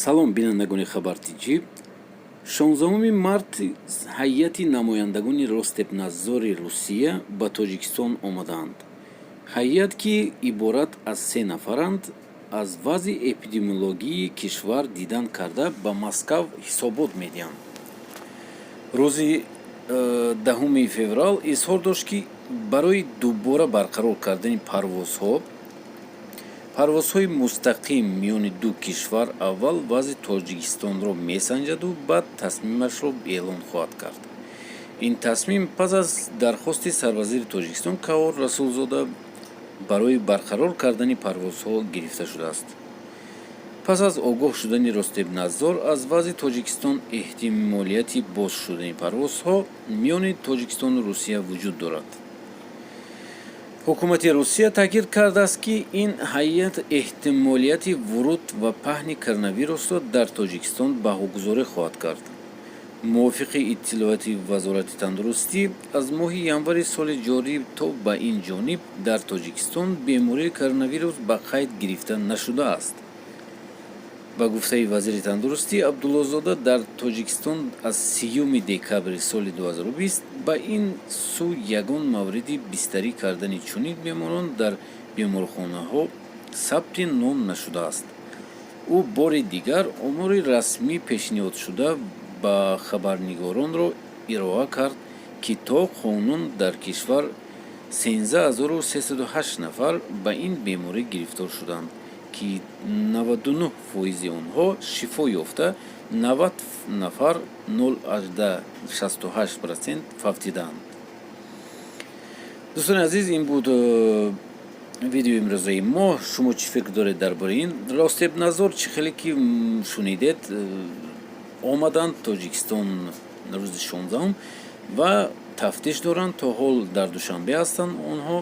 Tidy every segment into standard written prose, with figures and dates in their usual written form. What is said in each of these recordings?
салом бинандагони хабартиҷӣ. 16 март ҳайати намояндагони Ростепнадзори Русия ба Тоҷикистон омаданд. ҳайят, ки иборат аз 3 нафаранд, аз вазъи эпидемиологии кишвар дидан карда ба Москав ҳисобот медиҳанд. рӯзи 10 феврал изҳор дошт, ки барои дубора барқарор кардани парвозҳои мустақим миёни ду кишвар аввал вазъи Тоҷикистонро месанҷаду баъд тасмимашро эълон хоҳад кард. ин тасмим пас аз дархости сарвазири Тоҷикистон Каҳор Расулзода барои барқарор кардани парвозҳо гирифта шудааст. пас аз огоҳ шудани Ростепнадзор аз вазъи Тоҷикистон эҳтимолияти боз шудани парвозҳо миёни Тоҷикистону Русия вуҷуд дорад. ҳукумати Русия таъкид кардааст, ки ин ҳайат эҳтимолияти вуруд ва паҳни коронавирусро дар Тоҷикистон баҳогузорӣ хоҳад кард. мувофиқи иттилоъоти Вазорати тандурустӣ, аз моҳи январи соли ҷорӣ то ба ин ҷониб дар Тоҷикистон бемории коронавирус ба қайд гирифта нашудааст. ба гуфтаи вазири тандурустӣ Абдуллозода, дар Тоҷикистон аз 30 декабри соли 2020 ба ин су ягон мавриди бистарӣ кардани чунин беморон дар беморхонаҳо сабти ном нашудааст. ӯ бори дигар омори расмӣ пешниҳодшуда ба хабарнигоронро ироа кард, ки то қонун дар кишвар 13308 нафар ба ин беморӣ гирифтор шуданд, ки 99% онҳо шифо ёфта, 90 нафар 0,68% фавтидаанд. дӯстони азиз, ин буд видеои имрӯзаи мо. шумо чӣ фикр доред дар бораи ин? Ростепнадзор чӣ хеле ки шунидед, омаданд Тоҷикистон рӯзи 16 ва тафтиш доранд. То ҳол дар Душанбе ҳастанд онҳо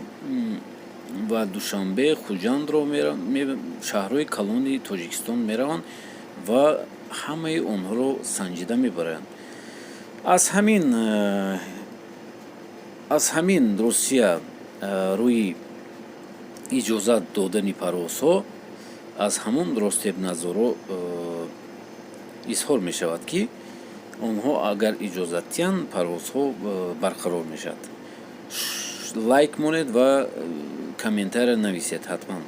ва Душанбе, Хуҷандро шаҳрҳои калони Тоҷикистон мераванд ва ҳамаи онҳоро санҷида мебаранд. аз ҳамин Русия рӯи иҷозат додани парвозҳо аз ҳамон Ростепнадзорро изҳор мешавад, ки онҳо агар иҷозат диҳанд, парвозҳо барқарор мешавад. лайк монед ва комментария нависед ҳатман.